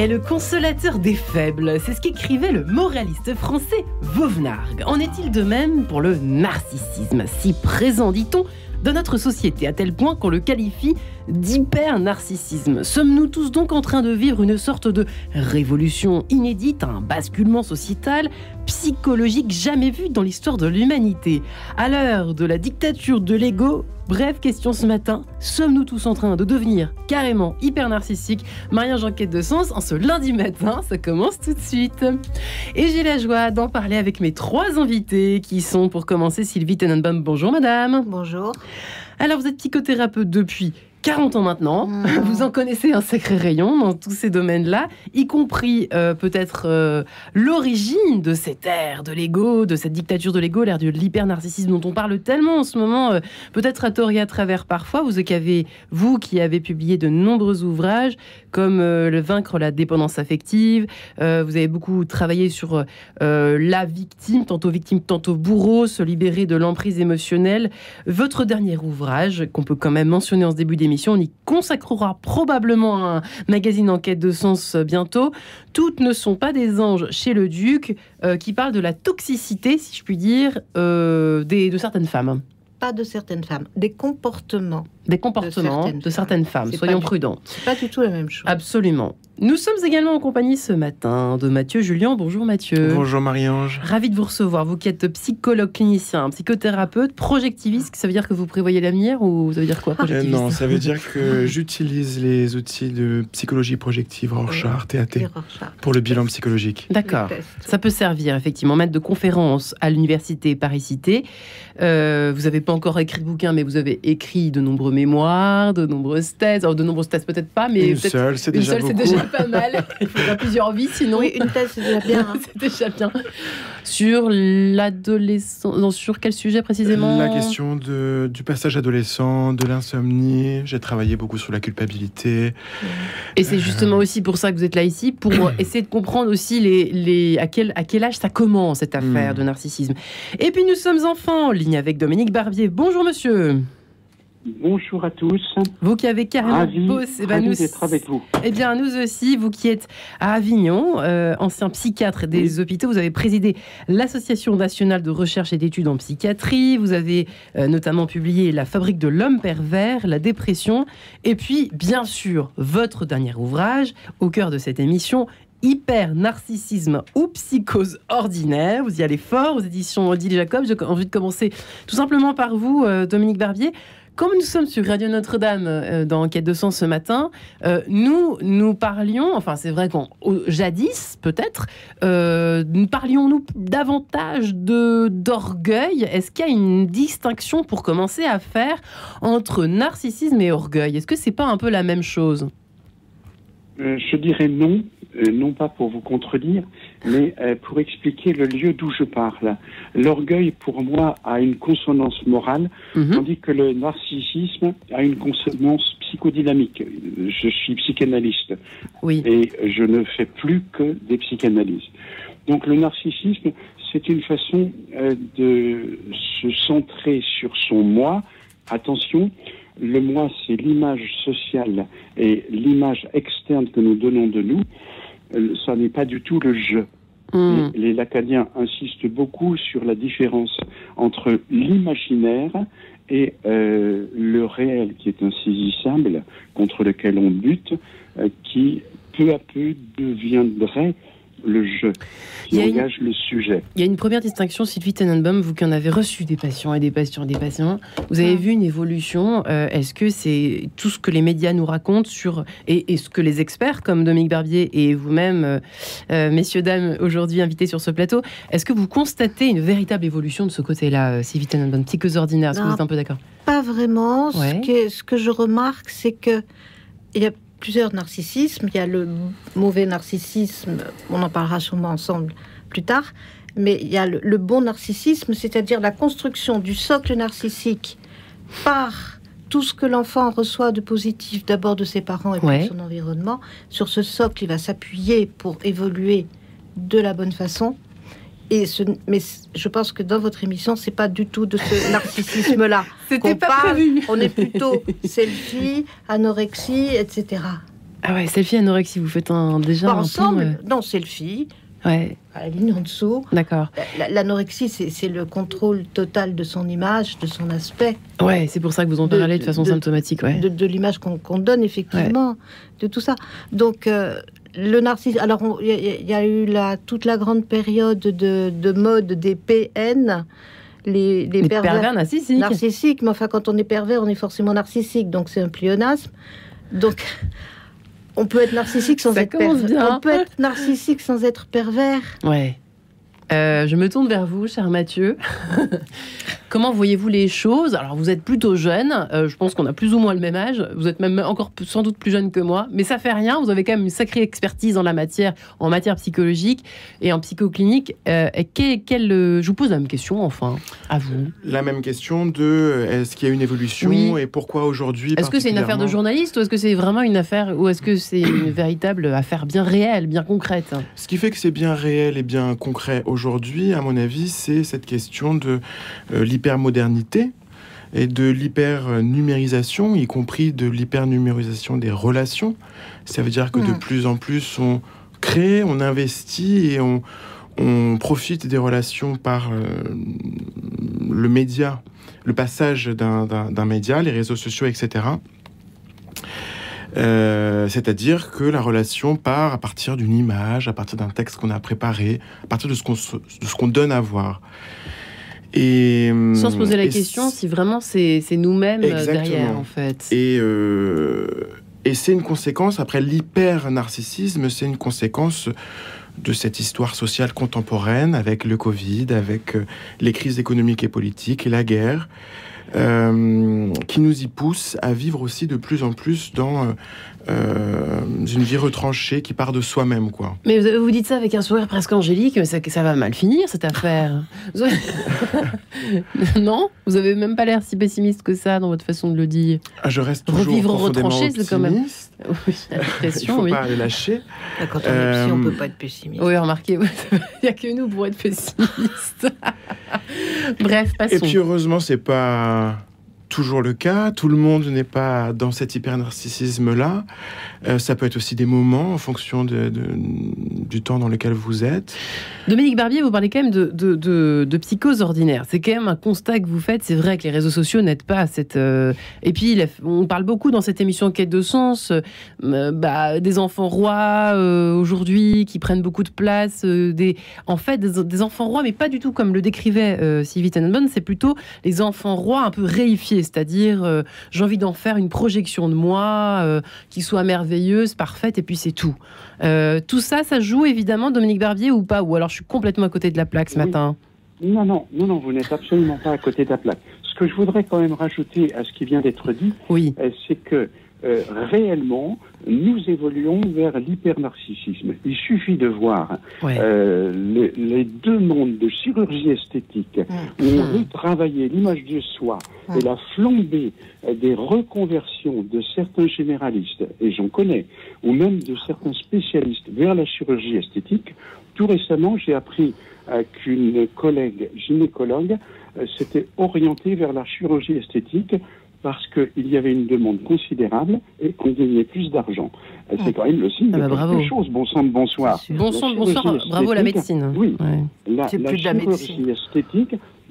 est le consolateur des faibles. C'est ce qu'écrivait le moraliste français Vauvenargues. En est-il de même pour le narcissisme, si présent, dit-on, dans notre société, à tel point qu'on le qualifie d'hyper-narcissisme? Sommes-nous tous donc en train de vivre une sorte de révolution inédite, un basculement sociétal, psychologique jamais vu dans l'histoire de l'humanité? À l'heure de la dictature de l'ego, bref question ce matin, sommes-nous tous en train de devenir carrément hyper-narcissiques? Marie-Ange en quête de sens, en ce lundi matin, ça commence tout de suite. Et j'ai la joie d'en parler avec mes trois invités qui sont, pour commencer, Sylvie Tenenbaum. Bonjour madame. Bonjour. Alors vous êtes psychothérapeute depuis 40 ans maintenant, vous en connaissez un sacré rayon dans tous ces domaines-là, y compris peut-être l'origine de cette ère de l'ego, de cette dictature de l'ego, l'ère de l'hyper-narcissisme dont on parle tellement en ce moment, peut-être à tort et à travers parfois. Vous qui avez publié de nombreux ouvrages comme Le vaincre la dépendance affective, vous avez beaucoup travaillé sur la victime, tantôt bourreau, se libérer de l'emprise émotionnelle. Votre dernier ouvrage, qu'on peut quand même mentionner en ce début d'émission, on y consacrera probablement un magazine en quête de sens bientôt. Toutes ne sont pas des anges chez le Duc, qui parle de la toxicité, si je puis dire, de certaines femmes. Pas de certaines femmes, des comportements. Des comportements de certaines femmes. Soyons prudents. C'est pas du tout la même chose. Absolument. Nous sommes également en compagnie ce matin de Mathieu Julien. Bonjour Mathieu. Bonjour Marie-Ange. Ravi de vous recevoir. Vous qui êtes psychologue clinicien, psychothérapeute, projectiviste, ça veut dire que vous prévoyez l'avenir ou ça veut dire quoi projectiviste? Non, ça veut dire que j'utilise les outils de psychologie projective Rorschach, TAT, pour le bilan psychologique. D'accord. Ça peut servir effectivement. Maître de conférence à l'université Paris-Cité. Vous n'avez pas encore écrit de bouquin, mais vous avez écrit de nombreux mémoires, de nombreuses thèses. Alors, de nombreuses thèses peut-être pas, mais une seule, c'est déjà beaucoup. C'est déjà pas mal. Il faudra plusieurs vies, sinon. Oui, une thèse, c'est déjà bien. Hein. C'est déjà bien. Sur l'adolescence, non, sur quel sujet précisément? La question du passage adolescent, de l'insomnie. J'ai travaillé beaucoup sur la culpabilité. Et c'est justement aussi pour ça que vous êtes là ici, pour essayer de comprendre aussi à quel âge ça commence, cette affaire de narcissisme. Et puis nous sommes enfin en ligne avec Dominique Barbier. Bonjour monsieur. Bonjour à tous. Vous qui avez carrément bossé, ravi d'être avec vous. Eh bien, nous aussi, vous qui êtes à Avignon, ancien psychiatre des hôpitaux, vous avez présidé l'Association nationale de recherche et d'études en psychiatrie. Vous avez notamment publié La fabrique de l'homme pervers, la dépression. Et puis, bien sûr, votre dernier ouvrage, au cœur de cette émission, Hyper-narcissisme ou psychose ordinaire. Vous y allez fort aux éditions Odile Jacob. J'ai envie de commencer tout simplement par vous, Dominique Barbier. Comme nous sommes sur Radio Notre-Dame dans Enquête de sens ce matin, nous parlions, enfin c'est vrai jadis peut-être, nous parlions davantage d'orgueil. Est-ce qu'il y a une distinction pour commencer à faire entre narcissisme et orgueil? Est-ce que c'est pas un peu la même chose? Je dirais non, non pas pour vous contredire, mais pour expliquer le lieu d'où je parle. L'orgueil, pour moi, a une consonance morale, tandis que le narcissisme a une consonance psychodynamique. Je suis psychanalyste, et je ne fais plus que des psychanalyses. Donc le narcissisme, c'est une façon de se centrer sur son moi. Attention, le moi, c'est l'image sociale et l'image externe que nous donnons de nous. Ça n'est pas du tout le je. Les lacaniens insistent beaucoup sur la différence entre l'imaginaire et le réel, qui est insaisissable, contre lequel on bute, qui peu à peu deviendrait le jeu, qui engage le sujet. Il y a une première distinction, Sylvie Tenenbaum, vous qui en avez reçu des patients et des patients, vous avez vu une évolution. Est-ce que c'est tout ce que les médias nous racontent et ce que les experts comme Dominique Barbier et vous-même, messieurs, dames, aujourd'hui invités sur ce plateau, est-ce que vous constatez une véritable évolution de ce côté-là, Sylvie Tenenbaum, psychose ordinaire? Est-ce que vous êtes un peu d'accord? Pas vraiment. Ce que je remarque, c'est que il y a plusieurs narcissismes. Il y a le mauvais narcissisme, on en parlera sûrement ensemble plus tard, mais il y a le bon narcissisme, c'est-à-dire la construction du socle narcissique par tout ce que l'enfant reçoit de positif, d'abord de ses parents et puis de son environnement. Sur ce socle, il va s'appuyer pour évoluer de la bonne façon. Mais je pense que dans votre émission, c'est pas du tout de ce narcissisme-là. C'était pas prévu. On est plutôt selfie, anorexie, etc. Ah ouais, selfie, anorexie, vous faites déjà un ensemble, non, selfie. Ouais. À la ligne en dessous. D'accord. L'anorexie, c'est le contrôle total de son image, de son aspect. Ouais, c'est pour ça que vous en parlez de façon symptomatique. Ouais. De l'image qu'on donne, effectivement, de tout ça. Donc, le narcissisme... Alors, il y a eu toute la grande période de mode des PN, les pervers narcissiques. Mais enfin, quand on est pervers, on est forcément narcissique. Donc, c'est un pléonasme. Donc... On peut être narcissique sans être pervers. On peut être narcissique sans être pervers. Ouais. Je me tourne vers vous, cher Mathieu. Comment voyez-vous les choses? Alors, vous êtes plutôt jeune. Je pense qu'on a plus ou moins le même âge. Vous êtes même encore sans doute plus jeune que moi. Mais ça fait rien. Vous avez quand même une sacrée expertise en matière psychologique et en psychoclinique. Je vous pose la même question, enfin, à vous. La même question de est-ce qu'il y a une évolution et pourquoi aujourd'hui? Est-ce que c'est une affaire de journaliste ou est-ce que c'est vraiment une affaire ou est-ce que c'est une véritable affaire bien réelle, bien concrète? Ce qui fait que c'est bien réel et bien concret aujourd'hui, à mon avis, c'est cette question de l'hypermodernité et de l'hyper-numérisation, y compris de l'hyper-numérisation des relations. Ça veut dire que de plus en plus, on crée, on investit et on profite des relations par le média, le passage d'un média, les réseaux sociaux, etc. C'est-à-dire que la relation part à partir d'une image, à partir d'un texte qu'on a préparé, à partir de ce qu'on donne à voir. Et, sans se poser la question si vraiment c'est nous-mêmes derrière, en fait. Et c'est une conséquence, après l'hyper-narcissisme, c'est une conséquence de cette histoire sociale contemporaine avec le Covid, avec les crises économiques et politiques et la guerre, qui nous y pousse à vivre aussi de plus en plus dans une vie retranchée qui part de soi-même, quoi. Mais vous dites ça avec un sourire presque angélique, mais ça va mal finir, cette affaire. Non? Vous avez même pas l'air si pessimiste que ça dans votre façon de le dire. Je reste toujours profondément optimiste. Quand même. Oui, il faut pas les lâcher. Quand on est psy, on peut pas être pessimiste. Oui, remarquez, il n'y a que nous pour être pessimiste. Bref, passons. Et puis heureusement, c'est pas toujours le cas. Tout le monde n'est pas dans cet hyper-narcissisme-là. Ça peut être aussi des moments en fonction du temps dans lequel vous êtes. Dominique Barbier, vous parlez quand même de psychose ordinaire. C'est quand même un constat que vous faites. C'est vrai que les réseaux sociaux n'aident pas à cette... Et puis, on parle beaucoup dans cette émission Quête de sens des enfants rois aujourd'hui qui prennent beaucoup de place. Des enfants rois, mais pas du tout comme le décrivait Sylvie Tenenbaum. C'est plutôt les enfants rois un peu réifiés. C'est-à-dire, j'ai envie d'en faire une projection de moi qui soit merveilleuse, parfaite, et puis c'est tout. Tout ça, ça joue évidemment, Dominique Barbier, ou pas? Ou alors je suis complètement à côté de la plaque ce matin? Non, vous n'êtes absolument pas à côté de la plaque. Ce que je voudrais quand même rajouter à ce qui vient d'être dit, c'est que réellement, nous évoluons vers l'hyper-narcissisme. Il suffit de voir les deux mondes de chirurgie esthétique où on veut travailler l'image de soi et la flambée des reconversions de certains généralistes, et j'en connais, ou même de certains spécialistes vers la chirurgie esthétique. Tout récemment, j'ai appris qu'une collègue gynécologue s'était orientée vers la chirurgie esthétique parce qu'il y avait une demande considérable et qu'on gagnait plus d'argent. C'est quand même le signe de quelque chose. Bon sang de bonsoir. Bon sang de bonsoir, bravo la médecine. Oui,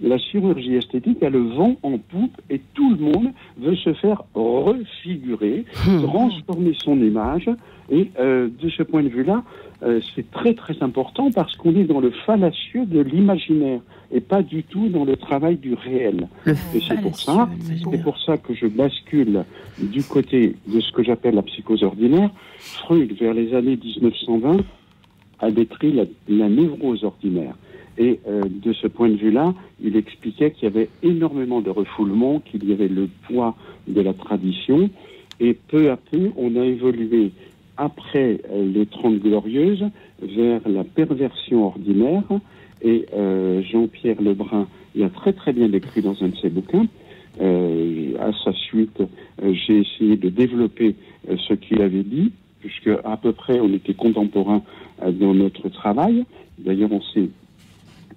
la chirurgie esthétique a le vent en poupe et tout le monde veut se faire refigurer, transformer son image. Et de ce point de vue-là, c'est très très important parce qu'on est dans le fallacieux de l'imaginaire et pas du tout dans le travail du réel. Et c'est pour ça que je bascule du côté de ce que j'appelle la psychose ordinaire. Freud, vers les années 1920, a décrit la névrose ordinaire. Et de ce point de vue-là, il expliquait qu'il y avait énormément de refoulement, qu'il y avait le poids de la tradition. Et peu à peu, on a évolué après les 30 Glorieuses vers la perversion ordinaire. Et Jean-Pierre Lebrun l'a très très bien décrit dans un de ses bouquins. À sa suite, j'ai essayé de développer ce qu'il avait dit, puisque à peu près on était contemporains dans notre travail. D'ailleurs, on s'est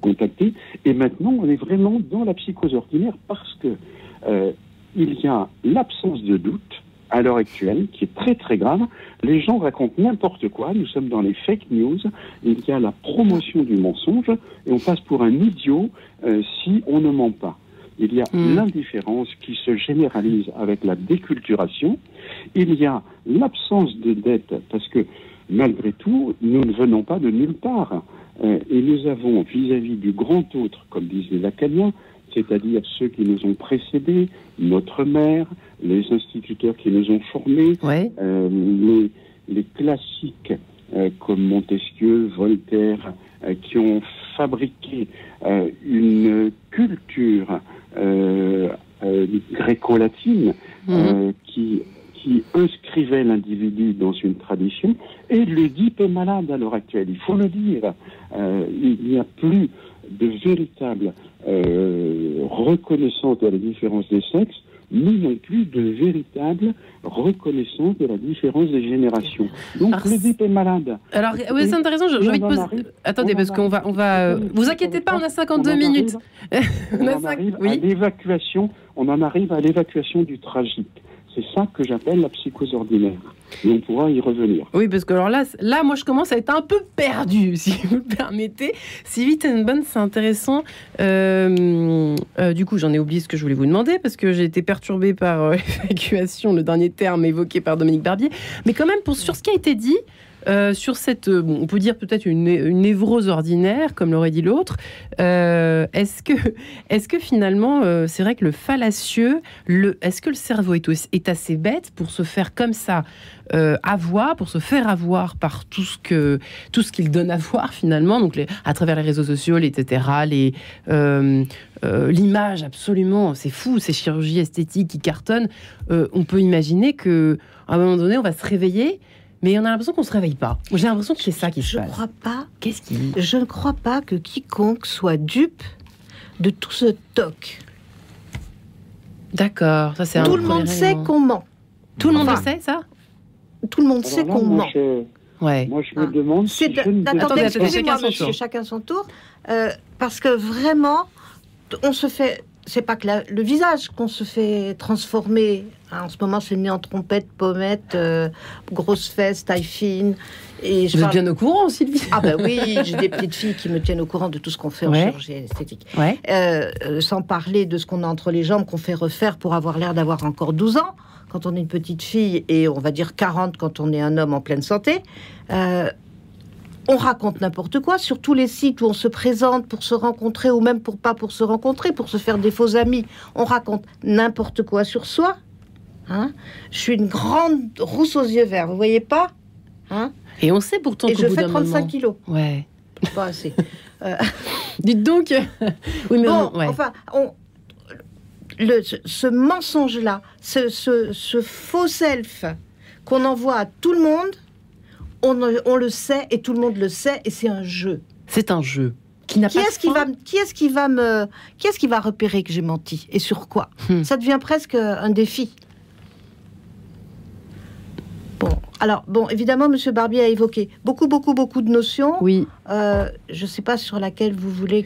contacté. Et maintenant, on est vraiment dans la psychose ordinaire parce que il y a l'absence de doute à l'heure actuelle, qui est très très grave. Les gens racontent n'importe quoi, nous sommes dans les fake news, il y a la promotion du mensonge, et on passe pour un idiot si on ne ment pas. Il y a l'indifférence qui se généralise avec la déculturation, il y a l'absence de dette, parce que malgré tout, nous ne venons pas de nulle part. Et nous avons, vis-à-vis du grand autre, comme disent les Lacaniens, c'est-à-dire ceux qui nous ont précédés, notre mère, les instituteurs qui nous ont formés, les classiques comme Montesquieu, Voltaire, qui ont fabriqué une culture gréco-latine qui inscrivait l'individu dans une tradition, et l'Oedipe est malade à l'heure actuelle, il faut le dire. Il n'y a plus de véritable reconnaissance de la différence des sexes, ni non plus de véritable reconnaissance de la différence des générations. Donc l'Oedipe est malade. Alors oui, c'est intéressant, j'ai envie de poser... Attendez, parce qu'on va... Vous inquiétez pas, on a 52 minutes. On en arrive à l'évacuation du tragique. C'est ça que j'appelle la psychose ordinaire. Et on pourra y revenir. Oui, parce que alors là, moi, je commence à être un peu perdu, si vous le permettez. Si Tenenbaum, c'est intéressant. Du coup, j'en ai oublié ce que je voulais vous demander, parce que j'ai été perturbée par l'évacuation, le dernier terme évoqué par Dominique Barbier. Mais quand même, sur ce qui a été dit, sur cette, on peut dire peut-être une névrose ordinaire, comme l'aurait dit l'autre, est-ce que finalement, c'est vrai que le fallacieux, est-ce que le cerveau est assez bête pour se faire comme ça pour se faire avoir par tout ce qu'il donne à voir finalement, donc à travers les réseaux sociaux, etc., l'image, absolument, c'est fou, ces chirurgies esthétiques qui cartonnent. On peut imaginer que à un moment donné, on va se réveiller. Mais on a l'impression qu'on ne se réveille pas. J'ai l'impression que c'est ça qui se passe. Je ne crois pas que quiconque soit dupe de tout ce toc. D'accord. Ça, c'est tout le monde sait qu'on ment. Tout le monde le sait, ça ? Tout le monde sait qu'on ment. Moi, je me demande si Attendez, excusez-moi, monsieur, chacun son tour. Parce que vraiment, on se fait... C'est pas que le visage qu'on se fait transformer. En ce moment, c'est né en trompette, pommette, grosse fesse, taille fine. Et vous êtes bien au courant, Sylvie ? Ah ben oui, j'ai des petites filles qui me tiennent au courant de tout ce qu'on fait en chirurgie esthétique. Sans parler de ce qu'on a entre les jambes, qu'on fait refaire pour avoir l'air d'avoir encore 12 ans, quand on est une petite fille, et on va dire 40 quand on est un homme en pleine santé. On raconte n'importe quoi sur tous les sites où on se présente pour se rencontrer, ou même pas pour se rencontrer, pour se faire des faux amis. On raconte n'importe quoi sur soi. Hein, je suis une grande rousse aux yeux verts, vous voyez pas, hein? Et on sait pourtant que je fais 35 kilos. Ouais. Pas assez. Dites donc. Oui, mais bon, enfin, ce mensonge-là, ce faux self qu'on envoie à tout le monde, on le sait et tout le monde le sait, et c'est un jeu. C'est un jeu. Qui est-ce qui va repérer que j'ai menti et sur quoi? Ça devient presque un défi. Bon, évidemment, M. Barbier a évoqué beaucoup de notions. Oui. Je ne sais pas sur laquelle vous voulez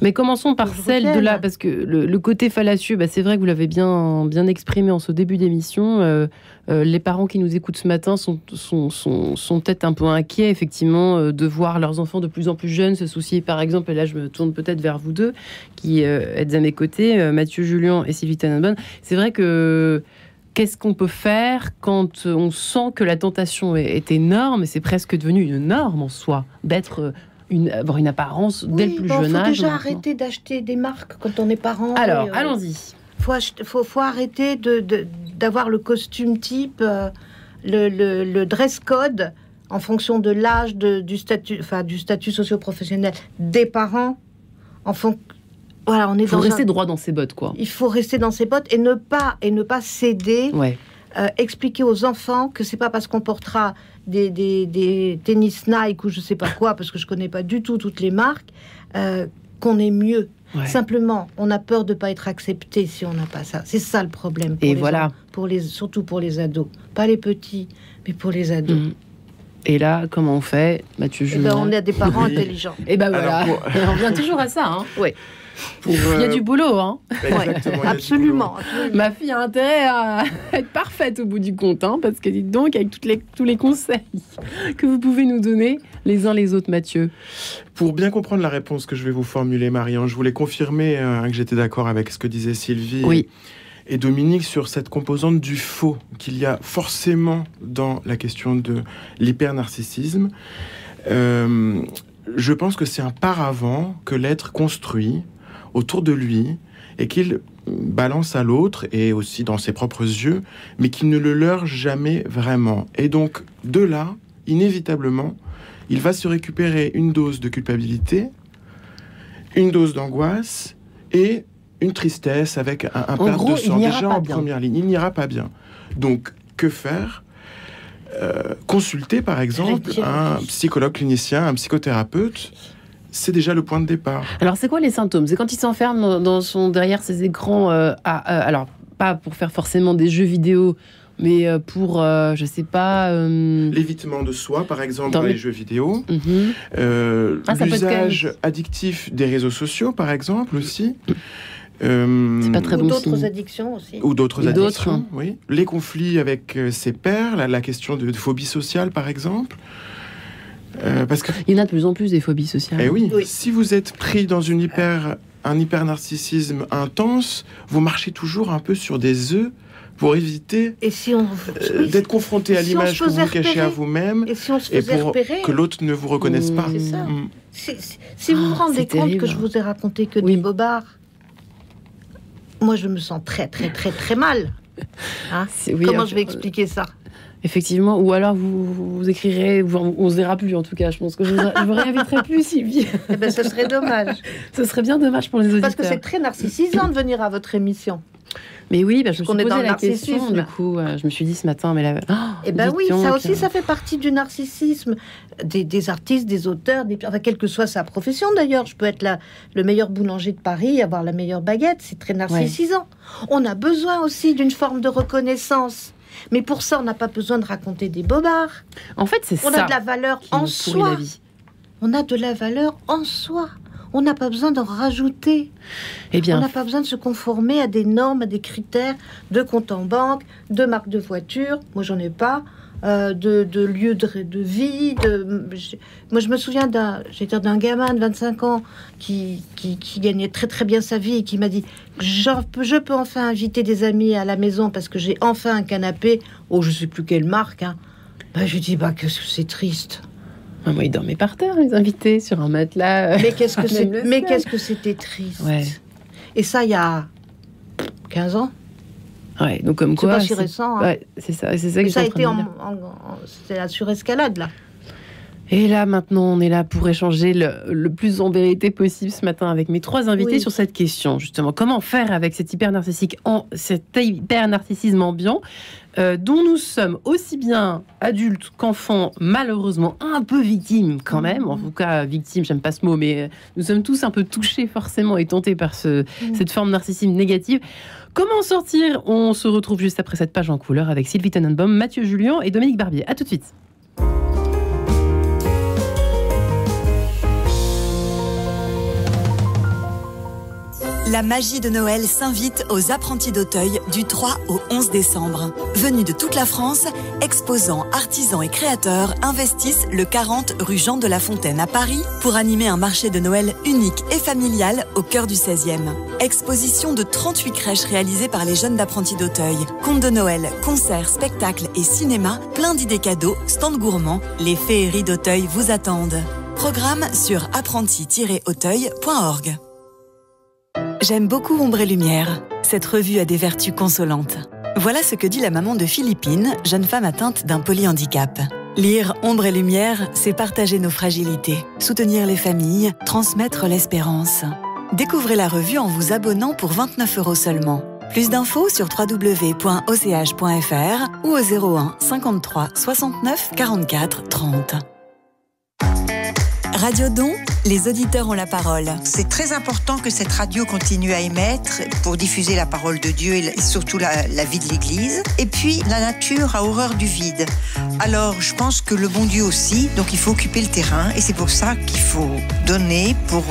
Mais commençons par celle de là, parce que le côté fallacieux, c'est vrai que vous l'avez bien exprimé en ce début d'émission. Les parents qui nous écoutent ce matin sont peut-être un peu inquiets, effectivement, de voir leurs enfants de plus en plus jeunes se soucier, par exemple, et là je me tourne peut-être vers vous deux, qui êtes à mes côtés, Mathieu Julian et Sylvie Tenenbaum. C'est vrai que qu'est-ce qu'on peut faire quand on sent que la tentation est énorme, et c'est presque devenu une norme en soi, avoir une apparence dès le plus jeune âge. Il faut déjà arrêter d'acheter des marques quand on est parent. Alors, allons-y. Faut arrêter d'avoir le costume type, le dress code en fonction de l'âge, du statut socio-professionnel des parents. Voilà, il faut rester droit dans ses bottes, quoi. Il faut rester dans ses bottes et ne pas céder. Ouais. Expliquer aux enfants que c'est pas parce qu'on portera des tennis Nike ou je sais pas quoi, parce que je connais pas du tout toutes les marques, qu'on est mieux. Ouais. Simplement, on a peur de pas être accepté si on n'a pas ça. C'est ça le problème. Et voilà. Surtout pour les ados, pas les petits, mais pour les ados. Et là, comment on fait, Mathieu Julien? On a des parents intelligents. Et ben voilà, on revient toujours à ça. Hein. Oui. Il y a du boulot, hein. Exactement, absolument. Ma fille a intérêt à être parfaite au bout du compte, hein, parce que dites donc, avec tous les conseils que vous pouvez nous donner les uns les autres, Mathieu. Pour bien comprendre la réponse que je vais vous formuler, Marianne, je voulais confirmer que j'étais d'accord avec ce que disait Sylvie et Dominique sur cette composante du faux qu'il y a forcément dans la question de l'hypernarcissisme. Je pense que c'est un paravent que l'être construit autour de lui et qu'il balance à l'autre et aussi dans ses propres yeux, mais qu'il ne le leurre jamais vraiment. Et donc, de là, inévitablement, il va se récupérer une dose de culpabilité, une dose d'angoisse et une tristesse avec un perte de sang. Déjà en première ligne, il n'ira pas bien. Donc, que faire ? Consulter, par exemple, un psychologue clinicien, un psychothérapeute. C'est déjà le point de départ. Alors, c'est quoi les symptômes? C'est quand il s'enferme derrière ses écrans, alors, pas pour faire forcément des jeux vidéo, mais pour, je sais pas... L'évitement de soi, par exemple, dans les jeux vidéo. L'usage addictif des réseaux sociaux, par exemple, aussi. C'est pas très bon signe. Ou d'autres addictions aussi. Ou d'autres addictions, oui. Les conflits avec ses pairs, la question de phobie sociale, par exemple. Parce que... Il y en a de plus en plus des phobies sociales. Eh oui. Si vous êtes pris dans un hyper-narcissisme intense, vous marchez toujours un peu sur des œufs pour éviter d'être confronté à l'image que vous cachez à vous-même et pour que l'autre ne vous reconnaisse pas. C'est ça. Si vous vous rendez compte que je vous ai raconté que des bobards, moi je me sens très très très très mal. Hein Comment je vais expliquer ça? Effectivement, ou alors vous écrirez, on se verra plus en tout cas. Je pense que je vous réinviterai plus, Sylvie. Eh ben, ce serait dommage. Ce serait bien dommage pour les auditeurs. Parce que c'est très narcissisant de venir à votre émission. Mais oui, je me suis posé la question, du coup, je me suis dit ce matin, mais là... oui, ça aussi, ça fait partie du narcissisme. Des artistes, des auteurs, quelle que soit sa profession d'ailleurs. Je peux être le meilleur boulanger de Paris, avoir la meilleure baguette, c'est très narcissisant. Ouais. On a besoin aussi d'une forme de reconnaissance. Mais pour ça, on n'a pas besoin de raconter des bobards. En fait, c'est ça. On a de la valeur en soi. On a de la valeur en soi. On n'a pas besoin d'en rajouter. On n'a pas besoin de se conformer à des normes, à des critères de compte en banque, de marque de voiture. Moi, j'en ai pas. De lieu de vie. Moi, je me souviens d'un gamin de 25 ans qui gagnait très très bien sa vie et qui m'a dit je peux enfin inviter des amis à la maison parce que j'ai enfin un canapé. Oh, je sais plus quelle marque. Hein. Je lui dis que c'est triste. Moi, ils dormaient par terre, les invités, sur un matelas. Mais qu'est-ce que c'était triste. Ouais. Et ça, il y a 15 ans. Ouais, donc comme quoi... C'est pas si récent. Hein. Ouais, c'est ça que ça a été c'était la surescalade, là. Et là, maintenant, on est là pour échanger le plus en vérité possible ce matin avec mes trois invités sur cette question, justement. Comment faire avec cet hyper-narcissisme ambiant dont nous sommes aussi bien adultes qu'enfants, malheureusement un peu victimes quand même. En tout cas, victimes, j'aime pas ce mot, mais nous sommes tous un peu touchés forcément et tentés par cette forme narcissisme négative. Comment en sortir? On se retrouve juste après cette page en couleur avec Sylvie Tenenbaum, Mathieu Julien et Dominique Barbier. À tout de suite. La magie de Noël s'invite aux apprentis d'Auteuil du 3 au 11 décembre. Venus de toute la France, exposants, artisans et créateurs investissent le 40 rue Jean de La Fontaine à Paris pour animer un marché de Noël unique et familial au cœur du 16e. Exposition de 38 crèches réalisées par les jeunes d'apprentis d'Auteuil. Contes de Noël, concerts, spectacles et cinéma, plein d'idées cadeaux, stands gourmands, les féeries d'Auteuil vous attendent. Programme sur apprenti-auteuil.org. J'aime beaucoup Ombre et Lumière. Cette revue a des vertus consolantes. Voilà ce que dit la maman de Philippine, jeune femme atteinte d'un polyhandicap. Lire Ombre et Lumière, c'est partager nos fragilités, soutenir les familles, transmettre l'espérance. Découvrez la revue en vous abonnant pour 29 € seulement. Plus d'infos sur www.och.fr ou au 01 53 69 44 30. Radio Don, les auditeurs ont la parole. C'est très important que cette radio continue à émettre pour diffuser la parole de Dieu et surtout la vie de l'Église. Et puis, la nature a horreur du vide. Alors, je pense que le bon Dieu aussi, donc il faut occuper le terrain. Et c'est pour ça qu'il faut donner pour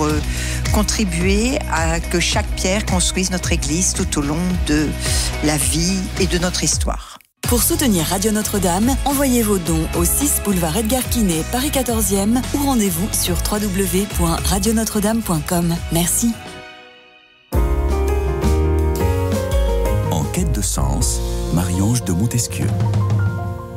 contribuer à que chaque pierre construise notre Église tout au long de la vie et de notre histoire. Pour soutenir Radio Notre-Dame, envoyez vos dons au 6 boulevard Edgar Quinet, Paris 14e ou rendez-vous sur www.radionotre-dame.com. Merci. En quête de sens, Marie-Ange de Montesquieu.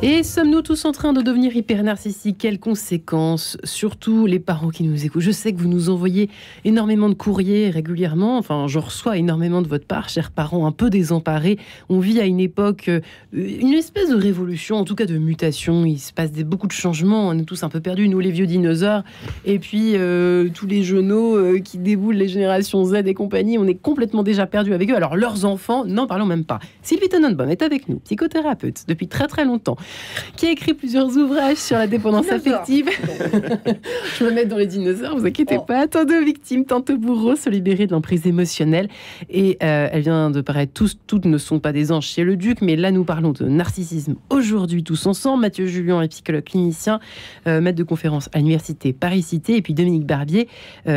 Et sommes-nous tous en train de devenir hyper narcissiques? Quelles conséquences? Surtout les parents qui nous écoutent. Je sais que vous nous envoyez énormément de courriers régulièrement. Enfin, je reçois énormément de votre part, chers parents, un peu désemparés. On vit à une époque, une espèce de révolution, en tout cas de mutation. Il se passe beaucoup de changements. On est tous un peu perdus, nous les vieux dinosaures. Et puis, tous les jeuneaux qui déboulent, les générations Z et compagnie, on est complètement déjà perdus avec eux. Alors, leurs enfants, n'en parlons même pas. Sylvie Tenenbaum est avec nous, psychothérapeute depuis très très longtemps, qui a écrit plusieurs ouvrages sur la dépendance affective. Je me mets dans les dinosaures, vous inquiétez pas. Tant de victimes, tant de bourreaux se libérer de l'emprise émotionnelle. Et elle vient de paraître, toutes ne sont pas des anges chez le Duc, mais là nous parlons de narcissisme aujourd'hui tous ensemble. Mathieu Julien est psychologue clinicien, maître de conférence à l'université Paris-Cité, et puis Dominique Barbier,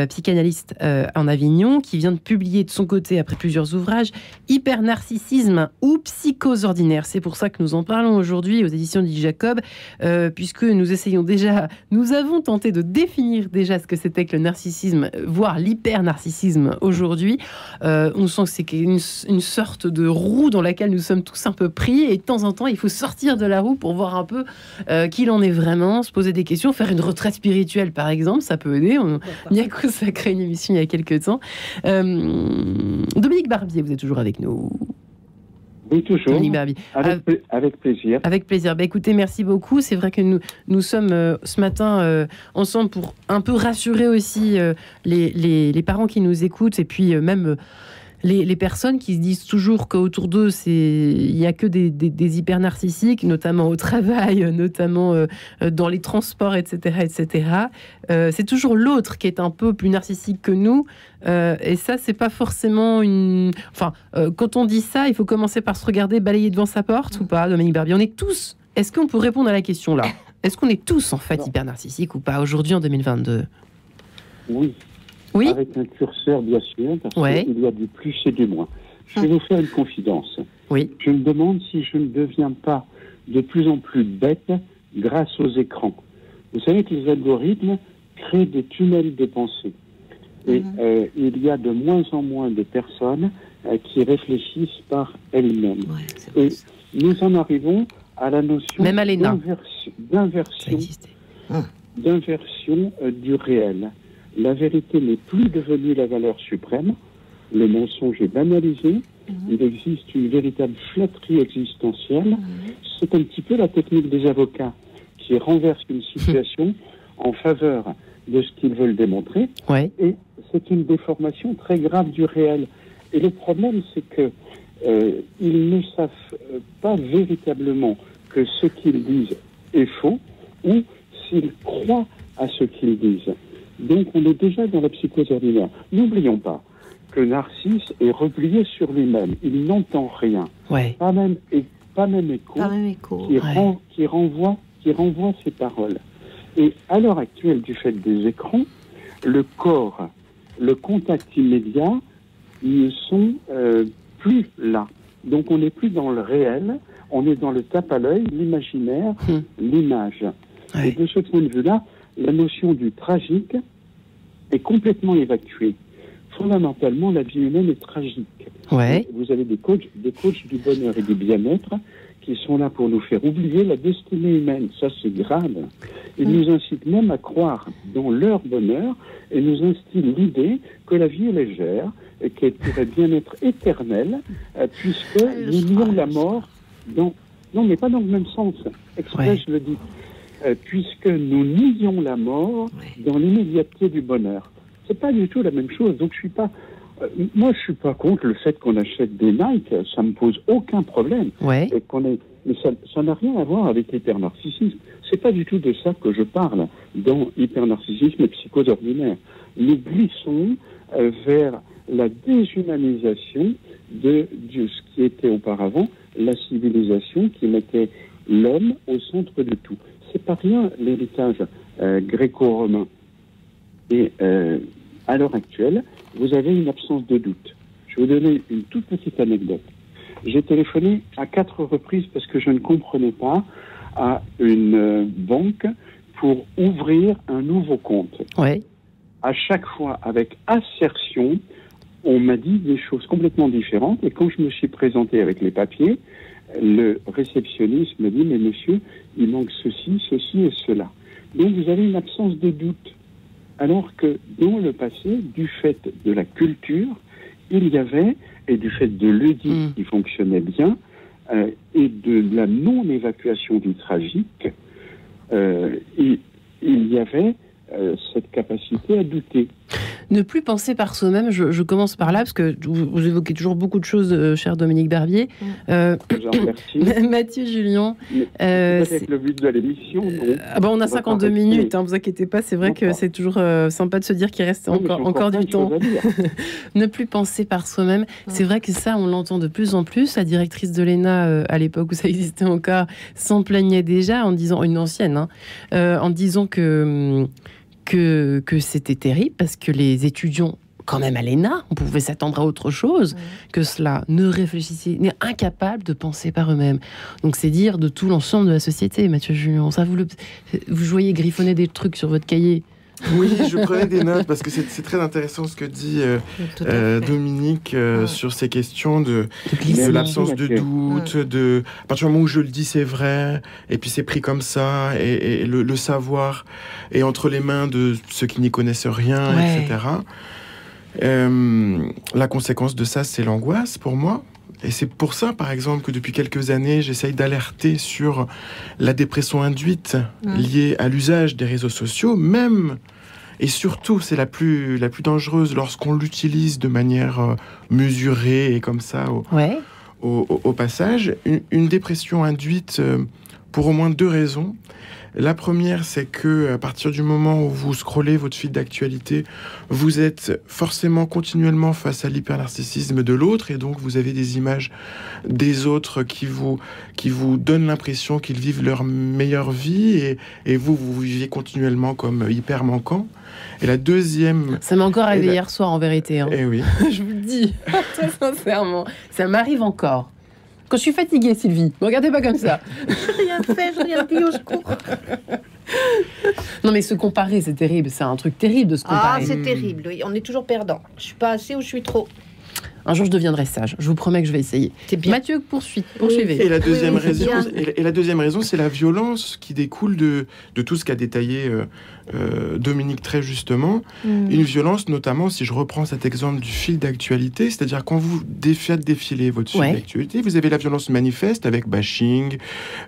psychanalyste en Avignon, qui vient de publier de son côté, après plusieurs ouvrages, Hyper-narcissisme ou psychose ordinaire. C'est pour ça que nous en parlons aujourd'hui aux éditions dit Jacob, puisque nous avons tenté de définir déjà ce que c'était que le narcissisme, voire l'hyper-narcissisme aujourd'hui. On sent que c'est une sorte de roue dans laquelle nous sommes tous un peu pris, et de temps en temps il faut sortir de la roue pour voir un peu qui en est vraiment, se poser des questions, faire une retraite spirituelle par exemple, ça peut aider. On y a consacré une émission il y a quelques temps. Dominique Barbier, vous êtes toujours avec nous? Oui, toujours. Avec plaisir. Avec plaisir. Écoutez, merci beaucoup. C'est vrai que nous sommes ce matin ensemble pour un peu rassurer aussi les parents qui nous écoutent, et puis même les personnes qui se disent toujours qu'autour d'eux, il n'y a que des hyper narcissiques, notamment au travail, notamment dans les transports, etc. etc. C'est toujours l'autre qui est un peu plus narcissique que nous. Et ça, c'est pas forcément une... Enfin, quand on dit ça, il faut commencer par se regarder balayer devant sa porte ou pas, Dominique Barbier? On est tous... Est-ce qu'on peut répondre à la question là? Est-ce qu'on est tous en fait hyper narcissiques ou pas aujourd'hui en 2022? Oui. Oui. Avec un curseur, bien sûr, parce qu'il y a du plus et du moins. Je vais vous faire une confidence. Oui. Je me demande si je ne deviens pas de plus en plus bête grâce aux écrans. Vous savez que les algorithmes créent des tunnels de pensée. Et il y a de moins en moins de personnes qui réfléchissent par elles-mêmes. Et nous en arrivons à la notion d'inversion du réel. La vérité n'est plus devenue la valeur suprême. Le mensonge est banalisé. Il existe une véritable flatterie existentielle. C'est un petit peu la technique des avocats qui renversent une situation en faveur de ce qu'ils veulent démontrer. Et c'est une déformation très grave du réel. Et le problème, c'est que ils ne savent pas véritablement que ce qu'ils disent est faux, ou s'ils croient à ce qu'ils disent. Donc on est déjà dans la psychose ordinaire. N'oublions pas que Narcisse est replié sur lui-même. Il n'entend rien. Pas même écho. Qui renvoie ses paroles. Et à l'heure actuelle, du fait des écrans, le corps, le contact immédiat ne sont plus là. Donc on n'est plus dans le réel, on est dans le tape à l'œil, l'imaginaire, l'image. Et de ce point de vue-là, la notion du tragique est complètement évacuée. Fondamentalement, la vie humaine est tragique. Vous avez des coachs du bonheur et du bien-être qui sont là pour nous faire oublier la destinée humaine. Ça, c'est grave. Ils nous incitent même à croire dans leur bonheur et nous instillent l'idée que la vie est légère et qu'elle pourrait bien être éternelle, puisque nous nions la mort dans... Non, mais pas dans le même sens. Exprès, je le dis. Puisque nous nions la mort dans l'immédiateté du bonheur. C'est pas du tout la même chose. Donc je suis pas... moi, je suis pas contre le fait qu'on achète des Nike. Ça me pose aucun problème. Et qu'on ait Mais ça n'a rien à voir avec l'hypernarcissisme. C'est pas du tout de ça que je parle dans hypernarcissisme et psychose ordinaire. Nous glissons vers la déshumanisation de ce qui était auparavant la civilisation qui mettait l'homme au centre de tout. C'est pas rien l'héritage gréco-romain. Et à l'heure actuelle, vous avez une absence de doute. Je vais vous donner une toute petite anecdote. J'ai téléphoné à 4 reprises parce que je ne comprenais pas à une banque pour ouvrir un nouveau compte. Ouais. À chaque fois, avec assertion, on m'a dit des choses complètement différentes. Et quand je me suis présenté avec les papiers, le réceptionniste me dit « Mais monsieur, il manque ceci, ceci et cela ». Donc vous avez une absence de doute. Alors que dans le passé, du fait de la culture, il y avait, et du fait de l'Oedipe qui fonctionnait bien, et de la non-évacuation du tragique, il y avait cette capacité à douter. Ne plus penser par soi-même, je commence par là, parce que vous évoquez toujours beaucoup de choses, cher Dominique Barbier. Mathieu Julien. C'est le but de l'émission. On a 52 minutes, vous inquiétez pas, c'est vrai que c'est toujours sympa de se dire qu'il reste encore du temps. Ne plus penser par soi-même, c'est vrai que ça, on l'entend de plus en plus. La directrice de l'ENA, à l'époque où ça existait encore, s'en plaignait déjà en disant, une ancienne, en disant que c'était terrible parce que les étudiants, quand même à l'ENA, on pouvait s'attendre à autre chose que cela, ne réfléchissaient, n'est incapable de penser par eux-mêmes. Donc c'est dire de tout l'ensemble de la société, Mathieu Julien. Ça, vous voyez griffonner des trucs sur votre cahier. Oui, je prenais des notes parce que c'est très intéressant ce que dit Dominique sur ces questions de l'absence de doute, à partir du moment où je le dis c'est vrai, et puis c'est pris comme ça, et le savoir est entre les mains de ceux qui n'y connaissent rien, etc. La conséquence de ça, c'est l'angoisse pour moi. Et c'est pour ça, par exemple, que depuis quelques années, j'essaye d'alerter sur la dépression induite liée à l'usage des réseaux sociaux, même et surtout, c'est la plus dangereuse lorsqu'on l'utilise de manière mesurée et comme ça au passage. Une dépression induite pour au moins 2 raisons. La première, c'est que à partir du moment où vous scrollez votre fil d'actualité, vous êtes forcément continuellement face à l'hypernarcissisme de l'autre, et donc vous avez des images des autres qui vous donnent l'impression qu'ils vivent leur meilleure vie, et vous vivez continuellement comme hyper manquant. Et la deuxième... Ça m'est encore arrivé hier soir, en vérité. Eh oui. Je vous le dis, très sincèrement. Ça m'arrive encore. Quand je suis fatiguée, Sylvie, ne regardez pas comme ça. J'ai rien fait, j'ai rien dit au secours. Non mais se comparer, c'est terrible. C'est un truc terrible de se comparer. Ah, c'est terrible, oui. On est toujours perdant. Je suis pas assez ou je suis trop. Un jour, je deviendrai sage. Je vous promets que je vais essayer. C'est bien. Mathieu, poursuivez. Et la deuxième raison, c'est la violence qui découle de tout ce qu'a détaillé Dominique très justement. Une violence, notamment, si je reprends cet exemple du fil d'actualité, c'est-à-dire quand vous faites défiler votre fil d'actualité, vous avez la violence manifeste avec bashing,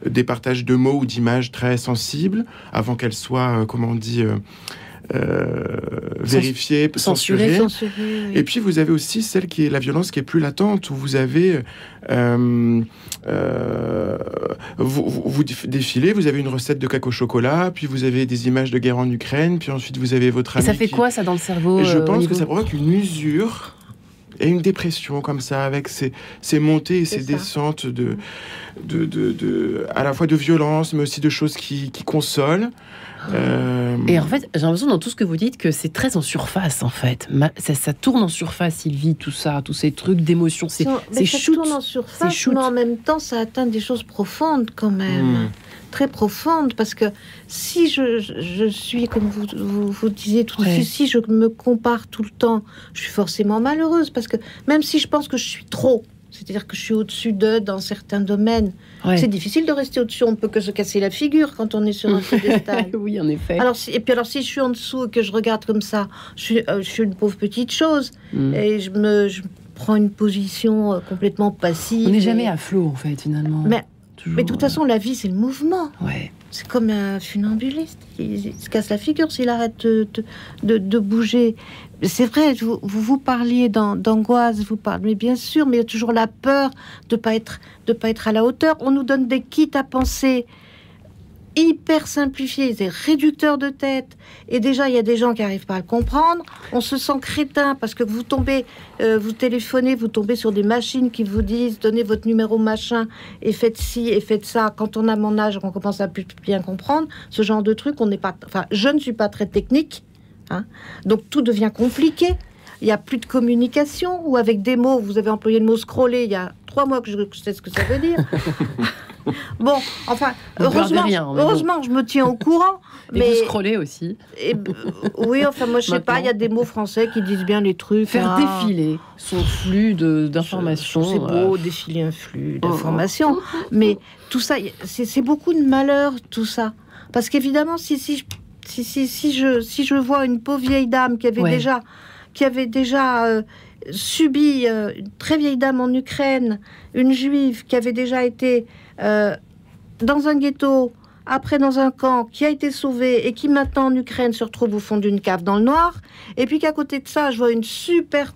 des partages de mots ou d'images très sensibles, avant qu'elles soient, vérifier, censurer. Oui. Et puis vous avez aussi celle qui est la violence qui est plus latente, où vous avez vous défilez, vous avez une recette de cake au chocolat, puis vous avez des images de guerre en Ukraine, puis ensuite vous avez votre ami. Et ça fait quoi ça dans le cerveau? Et je pense que ça provoque une usure et une dépression comme ça, avec ces montées et ces descentes à la fois de violence, mais aussi de choses qui consolent. Et en fait, j'ai l'impression dans tout ce que vous dites que c'est très en surface, en fait. Ça tourne en surface, Sylvie, tout ça, tous ces trucs d'émotion. C'est shoot. Ça tourne en surface, mais en même temps, ça atteint des choses profondes quand même. Très profondes, parce que si je suis, comme vous disiez tout de suite, si je me compare tout le temps, je suis forcément malheureuse, parce que même si je pense que je suis trop, c'est-à-dire que je suis au-dessus d'eux dans certains domaines. C'est difficile de rester au-dessus, on ne peut que se casser la figure quand on est sur un piédestal. Oui, en effet. Alors, si je suis en dessous et que je regarde comme ça, je suis une pauvre petite chose, et je prends une position complètement passive. On n'est jamais à flot, en fait, finalement. Mais de toute façon, la vie, c'est le mouvement. c'est comme un funambuliste. Il se casse la figure s'il arrête de bouger. C'est vrai, vous parliez d'angoisse, mais bien sûr, mais il y a toujours la peur de pas être à la hauteur. On nous donne des kits à penser hyper simplifiés, des réducteurs de tête. Et déjà, il y a des gens qui n'arrivent pas à le comprendre. On se sent crétin parce que vous tombez, vous téléphonez, vous tombez sur des machines qui vous disent donnez votre numéro machin et faites ci et faites ça. Quand on a mon âge, on commence à plus bien comprendre. Ce genre de truc, je ne suis pas très technique. Hein. Donc tout devient compliqué. Il n'y a plus de communication, ou avec des mots, vous avez employé le mot scroller il y a 3 mois que je sais ce que ça veut dire. Bon, enfin, heureusement, je me tiens au courant. Mais vous scrollez aussi. Oui, enfin, moi, je sais pas, il y a des mots français qui disent bien les trucs. Faire défiler son flux d'informations. C'est beau, défiler un flux d'informations. Mais tout ça, c'est beaucoup de malheur, tout ça. Parce qu'évidemment, si je vois une pauvre vieille dame qui avait déjà subi, une très vieille dame en Ukraine, une juive qui avait déjà été dans un ghetto, après dans un camp, qui a été sauvée et qui maintenant en Ukraine se retrouve au fond d'une cave dans le noir, et puis qu'à côté de ça, je vois une super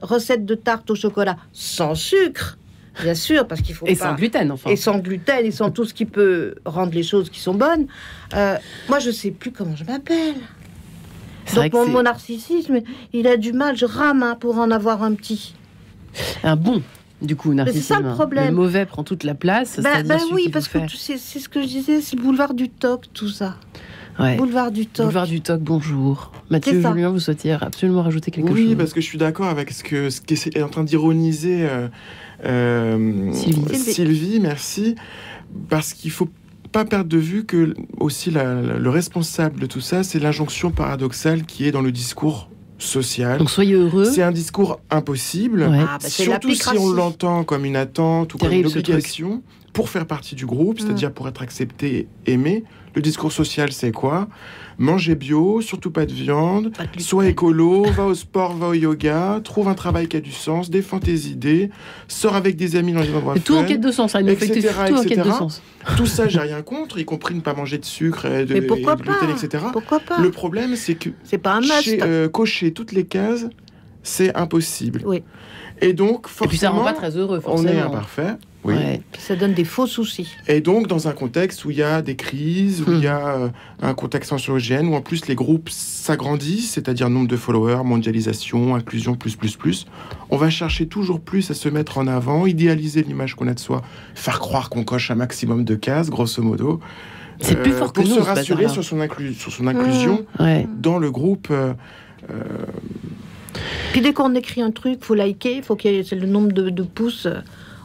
recette de tarte au chocolat sans sucre, bien sûr, parce qu'il faut et sans gluten, enfin. Et sans gluten, et sans tout ce qui peut rendre les choses qui sont bonnes. Moi, je sais plus comment je m'appelle. Donc mon narcissisme, il a du mal, je rame pour en avoir un petit. Un bon, du coup, narcissisme. C'est ça le problème. Le mauvais prend toute la place. Oui, parce que c'est ce que je disais, c'est le boulevard du TOC, tout ça. Ouais. Boulevard du TOC. Boulevard du TOC, bonjour. Mathieu Julien, vous souhaitiez absolument rajouter quelque chose? Oui, parce que je suis d'accord avec ce qu'est en train d'ironiser Sylvie, merci. Parce qu'il faut pas perdre de vue que aussi le responsable de tout ça, c'est l'injonction paradoxale qui est dans le discours social. Donc soyez heureux. C'est un discours impossible, surtout si on l'entend comme une attente ou comme une obligation pour faire partie du groupe, c'est-à-dire pour être accepté, aimé. Le discours social, c'est quoi? Manger bio, surtout pas de viande, sois écolo, va au sport, va au yoga, trouve un travail qui a du sens, défends tes idées, sors avec des amis dans des endroits fun, tout en quête de sens, etc. En quête de sens. Tout ça, j'ai rien contre, y compris ne pas manger de sucre et de gluten, etc. Pourquoi pas? Le problème, c'est que c'est pas un must. Cocher toutes les cases, c'est impossible. Oui. Et donc, forcément, et puis ça rend pas très heureux, forcément. On est imparfait. Oui. Ouais. Ça donne des faux soucis. Et donc, dans un contexte où il y a des crises, où il y a un contexte anxiogène, où en plus les groupes s'agrandissent, c'est-à-dire nombre de followers, mondialisation, inclusion, plus, on va chercher toujours plus à se mettre en avant, idéaliser l'image qu'on a de soi, faire croire qu'on coche un maximum de cases, grosso modo. C'est plus fort que pour nous, se rassurer sur son inclusion dans le groupe. Puis dès qu'on écrit un truc, il faut liker, il faut qu'il y ait le nombre de pouces.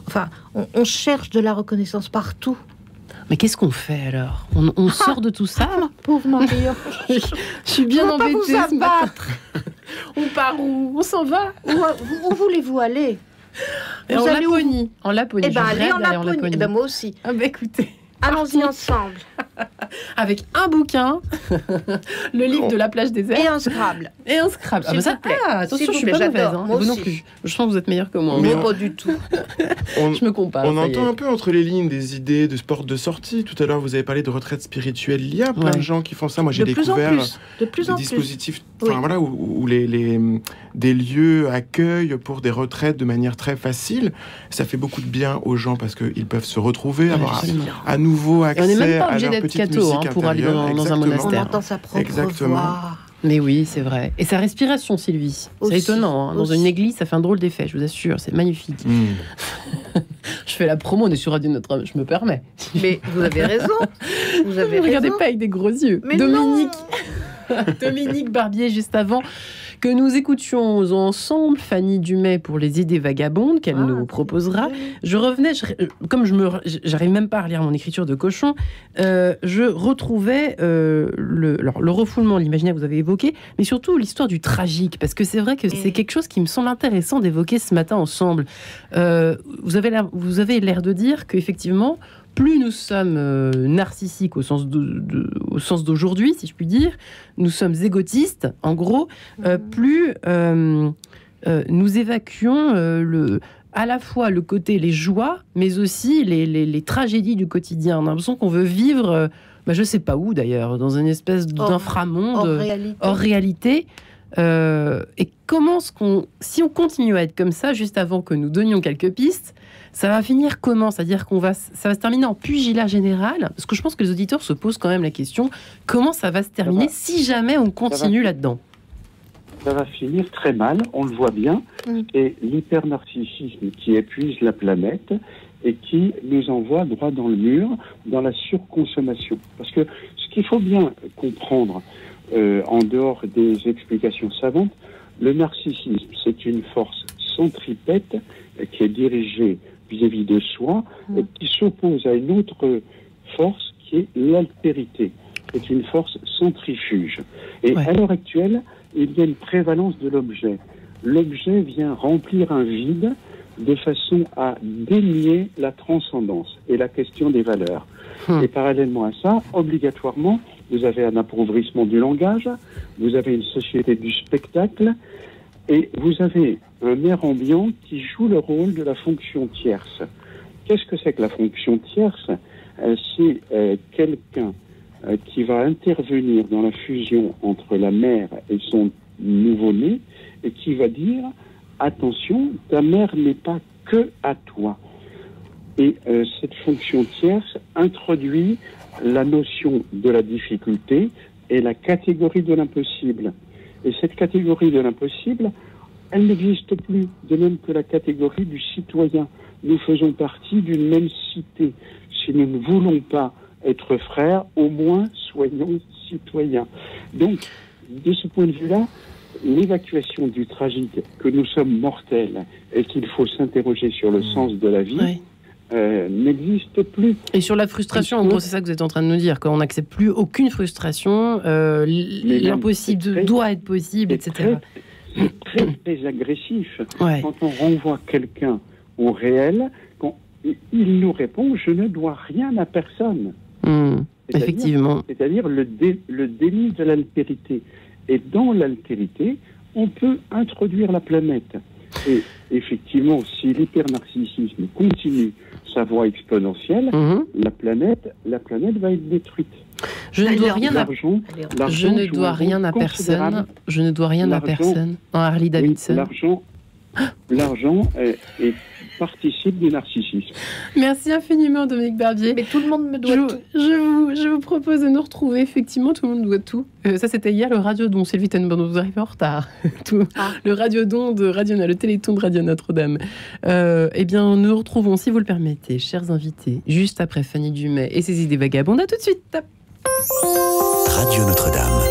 Enfin, on cherche de la reconnaissance partout. Mais qu'est-ce qu'on fait alors? On sort de tout ça? Pauvre Marion. Je suis bien embêtée. Vous abattre. On part où? On s'en va? Où voulez-vous aller? En Laponie. En Laponie. Eh ben, allez en Laponie. Eh ben, moi aussi. Ah ben, écoutez. Allons-y ensemble. Avec un bouquin, le livre de la plage déserte. Et un Scrabble. S'il vous plaît. Attention, je suis pas mauvaise. Hein. Vous non plus. Je sens que vous êtes meilleur que moi. Mais pas du tout. Je me compare. On entend un peu entre les lignes des idées de sport de sortie. Tout à l'heure, vous avez parlé de retraite spirituelle. Il y a plein de gens qui font ça. Moi, j'ai découvert des dispositifs voilà, où des lieux accueillent pour des retraites de manière très facile. Ça fait beaucoup de bien aux gens parce qu'ils peuvent se retrouver, avoir à nouveau accès. On n'est même pas obligé d'être catho pour aller dans un monastère. On entend sa propre voix. Mais oui, c'est vrai. Et sa respiration, Sylvie. C'est étonnant. Hein. Dans une église, ça fait un drôle d'effet, je vous assure. C'est magnifique. Je fais la promo, on est sur Radio Notre-Dame, je me permets. Mais vous avez raison. Vous avez regardez pas avec des gros yeux. Mais Dominique Barbier, juste avant que nous écoutions ensemble Fanny Dumay pour les idées vagabondes qu'elle nous proposera. Je revenais, comme j'arrive même pas à relire mon écriture de cochon, je retrouvais le refoulement, l'imaginaire que vous avez évoqué, mais surtout l'histoire du tragique, parce que c'est vrai que c'est quelque chose qui me semble intéressant d'évoquer ce matin ensemble. Vous avez l'air de dire qu'effectivement, plus nous sommes narcissiques au sens d'aujourd'hui, si je puis dire, nous sommes égotistes, en gros, plus nous évacuons à la fois le côté, les joies, mais aussi les tragédies du quotidien. On a l'impression qu'on veut vivre je sais pas où d'ailleurs, dans une espèce d'inframonde, hors réalité. Et comment si on continue à être comme ça, juste avant que nous donnions quelques pistes, ça va finir comment? C'est-à-dire ça va se terminer en pugilat général? Parce que je pense que les auditeurs se posent quand même la question, comment ça va se terminer si jamais on continue là-dedans? Ça va finir très mal, on le voit bien, et l'hypernarcissisme qui épuise la planète et qui nous envoie droit dans le mur, dans la surconsommation. Parce que ce qu'il faut bien comprendre, en dehors des explications savantes, le narcissisme, c'est une force centripète qui est dirigée vis-à-vis de soi et qui s'oppose à une autre force qui est l'altérité. C'est une force centrifuge. Et à l'heure actuelle, il y a une prévalence de l'objet. L'objet vient remplir un vide de façon à dénier la transcendance et la question des valeurs. Et parallèlement à ça, obligatoirement, vous avez un appauvrissement du langage, vous avez une société du spectacle, et vous avez un air ambiant qui joue le rôle de la fonction tierce. Qu'est-ce que c'est que la fonction tierce? C'est quelqu'un qui va intervenir dans la fusion entre la mère et son nouveau-né, et qui va dire « Attention, ta mère n'est pas que à toi ». Et cette fonction tierce introduit la notion de la difficulté et la catégorie de l'impossible. Et cette catégorie de l'impossible, elle n'existe plus, de même que la catégorie du citoyen. Nous faisons partie d'une même cité. Si nous ne voulons pas être frères, au moins soyons citoyens. Donc, de ce point de vue-là, l'évacuation du tragique, que nous sommes mortels et qu'il faut s'interroger sur le sens de la vie, n'existe plus. Et sur la frustration, en gros, c'est ça que vous êtes en train de nous dire, qu'on n'accepte plus aucune frustration, l'impossible doit être possible, etc. C'est très, très agressif. Quand on renvoie quelqu'un au réel, quand il nous répond « je ne dois rien à personne ». Effectivement. C'est-à-dire le déni de l'altérité. Et dans l'altérité, on peut introduire la planète. Et effectivement, si l'hypernarcissisme continue sa voie exponentielle, la planète va être détruite. Je ne dois rien à personne. Je ne dois rien à personne. Harley Davidson. L'argent participe du narcissisme. Merci infiniment, Dominique Barbier. Mais tout le monde me doit tout. Je vous propose de nous retrouver. Effectivement, tout le monde doit tout. Ça, c'était hier, le Radiodon. Sylvie Tenborn, vous arrivez en retard. Le Radiodon de Radio-Nat, le Téléthon de Radio Notre-Dame. Eh bien, nous retrouvons, si vous le permettez, chers invités, juste après Fanny Dumais et ses idées vagabondes. À tout de suite. Radio Notre-Dame.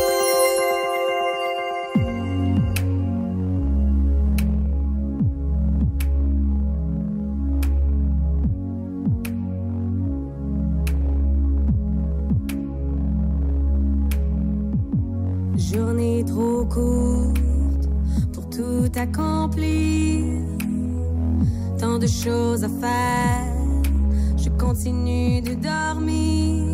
Journée trop courte pour tout accomplir. Tant de choses à faire, je continue de dormir.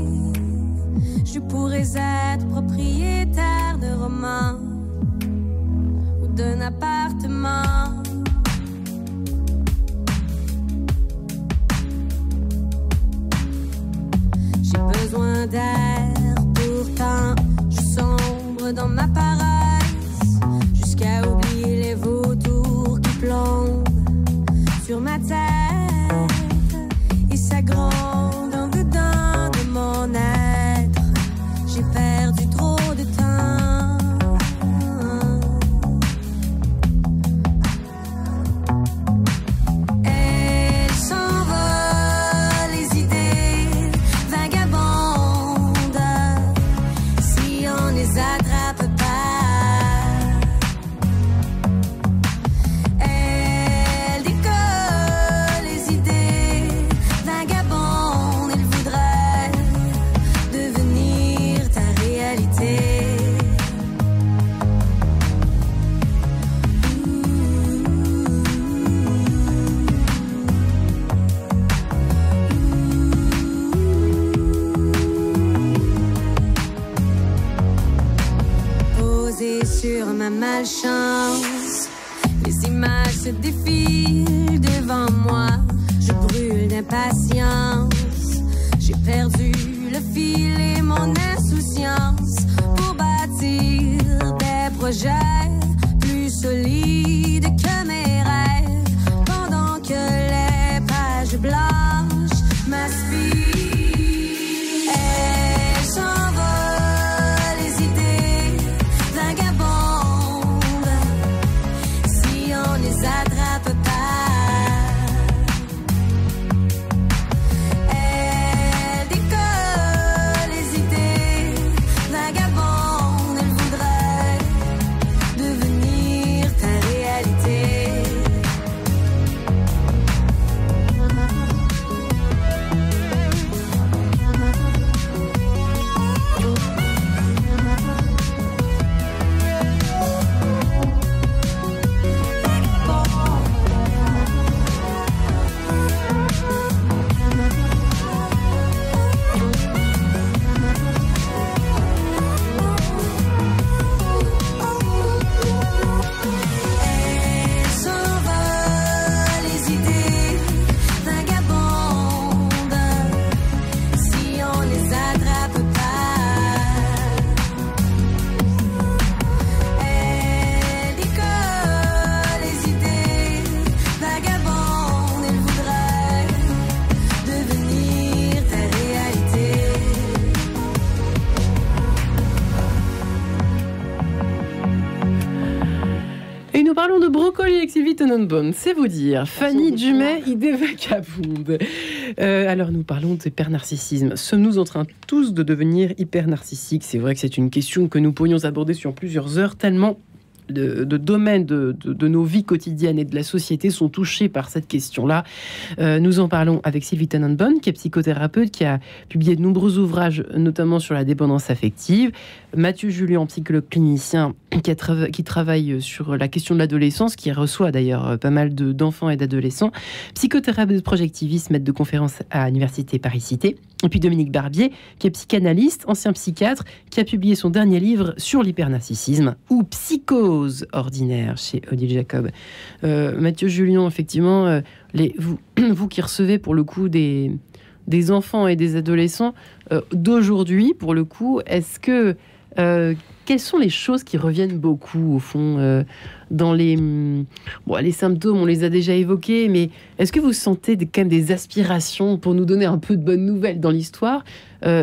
Je pourrais être propriétaire de romans ou d'un appartement. J'ai besoin d'air, pourtant je sombre dans ma paresse, jusqu'à oublier les vautours qui plombent sur ma tête. Et ça gronde en dedans de mon être. J'ai perdu trop de temps. Elles s'envolent, les idées vagabondes, si on les attrape pas. Elles décollent, les idées vagabondes. Elles voudraient devenir ta réalité. Posée sur ma malchance, les images se défilent devant moi. Je brûle d'impatience, j'ai perdu le fil et mon projets plus solides que mes rêves, pendant que les pages blanches m'aspirent. Elles s'envolent les idées vagabondes, si on les attrape pas. Elles décollent les idées vagabondes, elles voudraient devenir ta réalité. Elles s'envolent les idées vagabondes, si on les attrape pas. Elles décollent les idées vagabondes, elles voudraient devenir ta réalité. Et nous parlons de brocoli avec Sylvie Tenenbaum, c'est vous dire. Fanny Dumay, idée vagabonde. Alors nous parlons d'hyper-narcissisme. Sommes-nous en train tous de devenir hyper-narcissiques? C'est vrai que c'est une question que nous pourrions aborder sur plusieurs heures, tellement de domaines de nos vies quotidiennes et de la société sont touchés par cette question-là. Nous en parlons avec Sylvie Tenenbaum, qui est psychothérapeute, qui a publié de nombreux ouvrages, notamment sur la dépendance affective. Mathieu Julien, psychologue clinicien, qui travaille sur la question de l'adolescence, qui reçoit d'ailleurs pas mal d'enfants et d'adolescents. Psychothérapeute projectiviste, maître de conférences à l'Université Paris-Cité. Et puis Dominique Barbier, qui est psychanalyste, ancien psychiatre, qui a publié son dernier livre sur l'hypernarcissisme, ou Psychose ordinaire, chez Odile Jacob. Mathieu Julien, effectivement, vous qui recevez pour le coup des enfants et des adolescents d'aujourd'hui, pour le coup, est-ce que... quelles sont les choses qui reviennent beaucoup, au fond, dans les symptômes, on les a déjà évoqués, mais est-ce que vous sentez quand même des aspirations pour nous donner un peu de bonnes nouvelles dans l'histoire?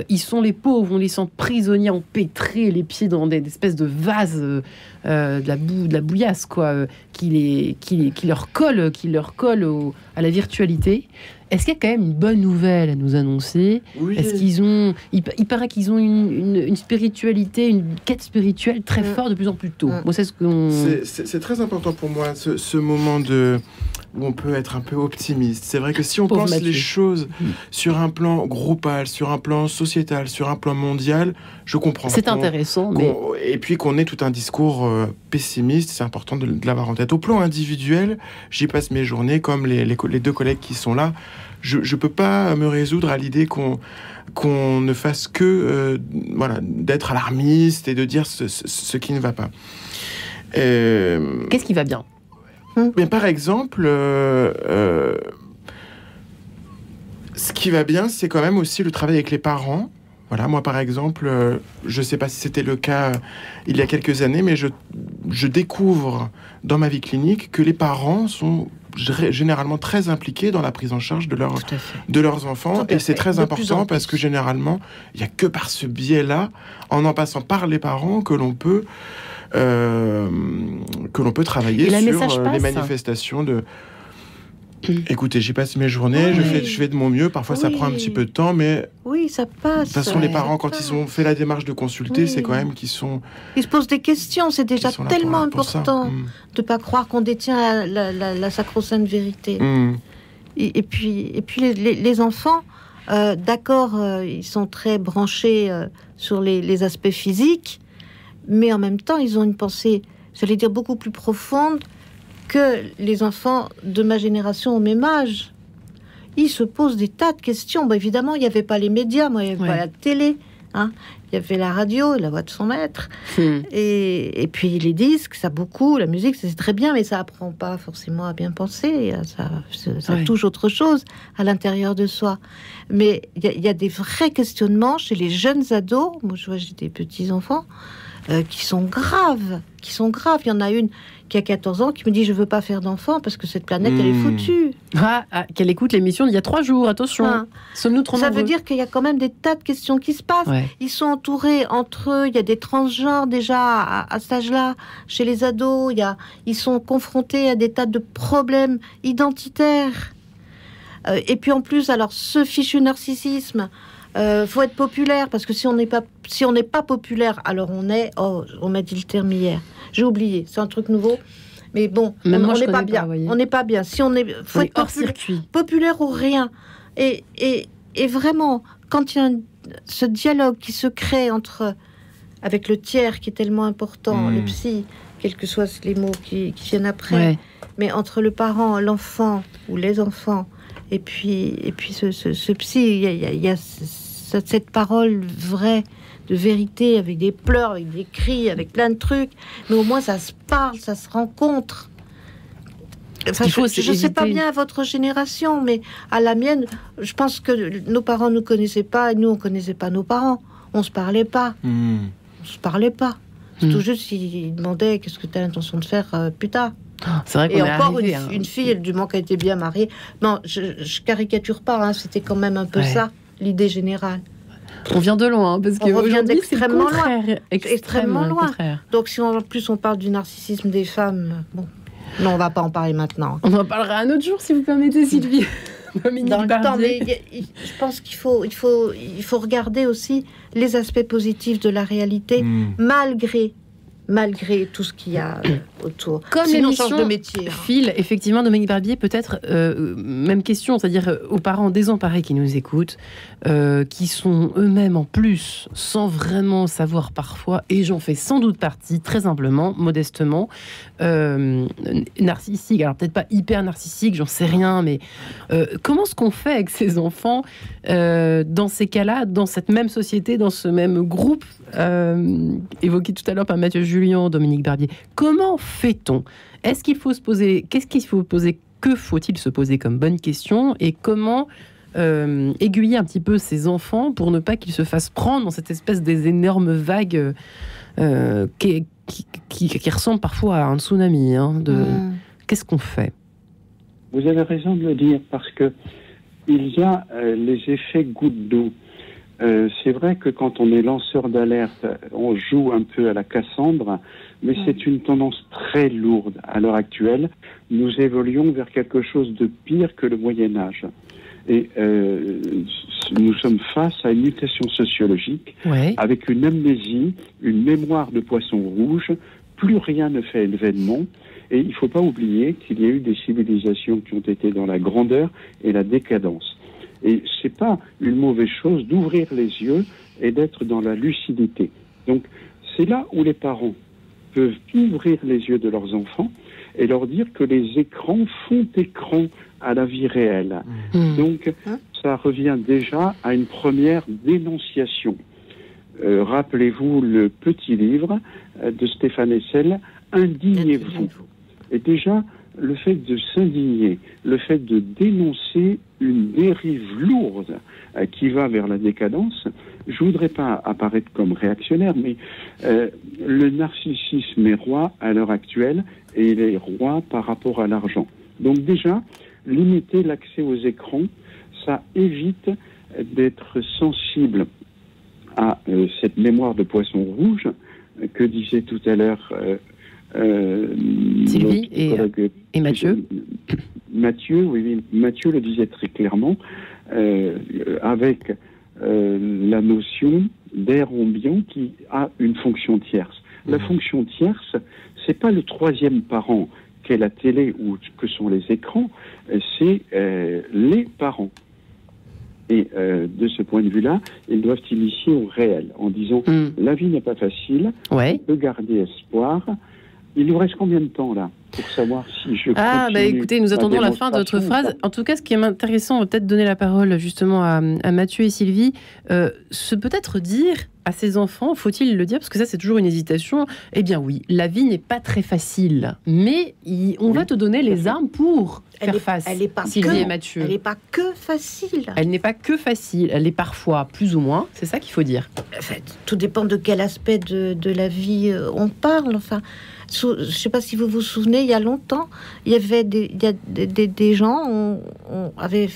Ils sont les pauvres, on les sent prisonniers, empêtrés, les pieds dans des espèces de vases, de la bouillasse, quoi, qui leur colle à la virtualité. Est-ce qu'il y a quand même une bonne nouvelle à nous annoncer? Oui. Est-ce qu'ils ont... Il paraît qu'ils ont une spiritualité, une quête spirituelle très forte de plus en plus tôt. Moi, c'est très important pour moi, ce moment où on peut être un peu optimiste. C'est vrai que si on pense les choses sur un plan groupal, sur un plan sociétal, sur un plan mondial, je comprends. C'est intéressant. Et puis qu'on ait tout un discours pessimiste, c'est important de l'avoir en tête. Au plan individuel, j'y passe mes journées, comme les deux collègues qui sont là. Je ne peux pas me résoudre à l'idée qu'on ne fasse que d'être alarmiste et de dire ce qui ne va pas. Qu'est-ce qui va bien? Mais par exemple, ce qui va bien, c'est quand même aussi le travail avec les parents. Voilà, moi par exemple, je ne sais pas si c'était le cas il y a quelques années, mais je découvre dans ma vie clinique que les parents sont généralement très impliqués dans la prise en charge de leurs enfants. Et c'est très important parce que généralement, il n'y a que par ce biais-là, en passant par les parents, que l'on peut travailler sur les manifestations de... Écoutez, j'y passe mes journées, je fais de mon mieux. Parfois, ça prend un petit peu de temps, mais... Oui, ça passe. De toute façon, les parents, quand ils ont fait la démarche de consulter, c'est quand même qu'ils sont... Ils se posent des questions. C'est déjà tellement important de ne pas croire qu'on détient la sacro-sainte vérité. Et puis les enfants, d'accord, ils sont très branchés sur les aspects physiques, mais en même temps, ils ont une pensée, j'allais dire, beaucoup plus profonde que les enfants de ma génération au même âge. Ils se posent des tas de questions. Bon, évidemment, il n'y avait pas les médias, il n'y avait pas la télé. Il y avait la radio, la voix de son maître. Et puis les disques, ça beaucoup. La musique, c'est très bien, mais ça apprend pas forcément à bien penser. Ça touche autre chose à l'intérieur de soi. Mais il y a des vrais questionnements chez les jeunes ados. Moi, je vois, j'ai des petits-enfants. qui sont graves. Il y en a une qui a 14 ans qui me dit je veux pas faire d'enfant parce que cette planète elle est foutue. Qu'elle écoute l'émission d'il y a 3 jours, attention. Sommes-nous trop nombreux ? Ça veut dire qu'il y a quand même des tas de questions qui se passent. Ils sont entourés entre eux, il y a des transgenres déjà à cet âge-là, chez les ados, ils sont confrontés à des tas de problèmes identitaires. Et puis en plus, alors ce fichu narcissisme, faut être populaire, parce que si on n'est pas populaire, alors on m'a dit le terme hier. J'ai oublié, c'est un truc nouveau. Mais bon, on n'est pas bien. On n'est pas bien. Si on est, faut être populaire ou rien. Et vraiment, quand il y a ce dialogue qui se crée avec le tiers qui est tellement important, le psy, quels que soient les mots qui viennent après, mais entre le parent, l'enfant ou les enfants, et puis ce psy, il y a cette parole vraie, de vérité, avec des pleurs, avec des cris, avec plein de trucs, mais au moins ça se parle, ça se rencontre. Enfin, je ne sais pas bien à votre génération, mais à la mienne, je pense que nos parents ne nous connaissaient pas, et nous on ne connaissait pas nos parents. On ne se parlait pas. On se parlait pas. C'est tout juste s'ils demandaient qu'est-ce que tu as l'intention de faire plus tard. C'est vrai qu'on et encore une fille, du moment qu'elle était bien mariée. Non, je caricature pas, c'était quand même un peu ça, l'idée générale. On vient de loin, parce on revient d'extrêmement loin. Extrêmement loin. Donc si en plus on parle du narcissisme des femmes, bon, non, on va pas en parler maintenant. On en parlera un autre jour, si vous permettez, Sylvie. Dans le temps, mais je pense qu'il faut regarder aussi les aspects positifs de la réalité, malgré tout ce qu'il y a autour. Comme l'émission de métier. Fil, effectivement, Dominique Barbier, peut-être même question, c'est-à-dire aux parents désemparés qui nous écoutent, qui sont eux-mêmes en plus, sans vraiment savoir parfois, et j'en fais sans doute partie, très humblement, modestement, narcissique, alors peut-être pas hyper narcissique, j'en sais rien, mais comment est-ce qu'on fait avec ces enfants dans ces cas-là, dans cette même société, dans ce même groupe évoqué tout à l'heure par Mathieu Julien, Dominique Barbier. Comment fait-on ? Est-ce qu'il faut se poser... Qu'est-ce qu'il faut poser ? Que faut-il se poser comme bonne question ? Et comment aiguiller un petit peu ces enfants pour ne pas qu'ils se fassent prendre dans cette espèce des énormes vagues qui ressemblent parfois à un tsunami Qu'est-ce qu'on fait ? Vous avez raison de le dire, parce que il y a les effets gouttes d'eau. C'est vrai que quand on est lanceur d'alerte, on joue un peu à la Cassandre, mais c'est une tendance très lourde à l'heure actuelle. Nous évoluons vers quelque chose de pire que le Moyen-Âge. Et nous sommes face à une mutation sociologique, avec une amnésie, une mémoire de poisson rouge. Plus rien ne fait l'événement. Et il ne faut pas oublier qu'il y a eu des civilisations qui ont été dans la grandeur et la décadence. Et c'est pas une mauvaise chose d'ouvrir les yeux et d'être dans la lucidité. Donc, c'est là où les parents peuvent ouvrir les yeux de leurs enfants et leur dire que les écrans font écran à la vie réelle. Donc, ça revient déjà à une première dénonciation. Rappelez-vous le petit livre de Stéphane Hessel, « Indignez-vous ». Et déjà, le fait de s'indigner, le fait de dénoncer une dérive lourde qui va vers la décadence, je voudrais pas apparaître comme réactionnaire, mais le narcissisme est roi à l'heure actuelle et il est roi par rapport à l'argent. Donc déjà, limiter l'accès aux écrans, ça évite d'être sensible à cette mémoire de poisson rouge que disait tout à l'heure Sylvie et Mathieu. Mathieu le disait très clairement, avec la notion d'air ambiant qui a une fonction tierce. La fonction tierce, c'est pas le troisième parent qu'est la télé ou que sont les écrans, c'est les parents. Et de ce point de vue-là, ils doivent initier au réel en disant la vie n'est pas facile, on peut garder espoir. Il nous reste combien de temps là pour savoir si je continue écoutez, nous attendons la fin de votre phrase. En tout cas, ce qui est intéressant, on va peut-être donner la parole justement à Mathieu et Sylvie, c'est peut-être dire à ses enfants, faut-il le dire, parce que ça c'est toujours une hésitation, eh bien oui, la vie n'est pas très facile, mais on va te donner les armes pour faire face. Elle n'est pas Sylvie et Mathieu. Elle n'est pas que facile. Elle n'est pas que facile, elle est parfois plus ou moins, c'est ça qu'il faut dire. En fait, tout dépend de quel aspect de la vie on parle. Enfin, je ne sais pas si vous vous souvenez, il y a longtemps, il y avait des gens, on avait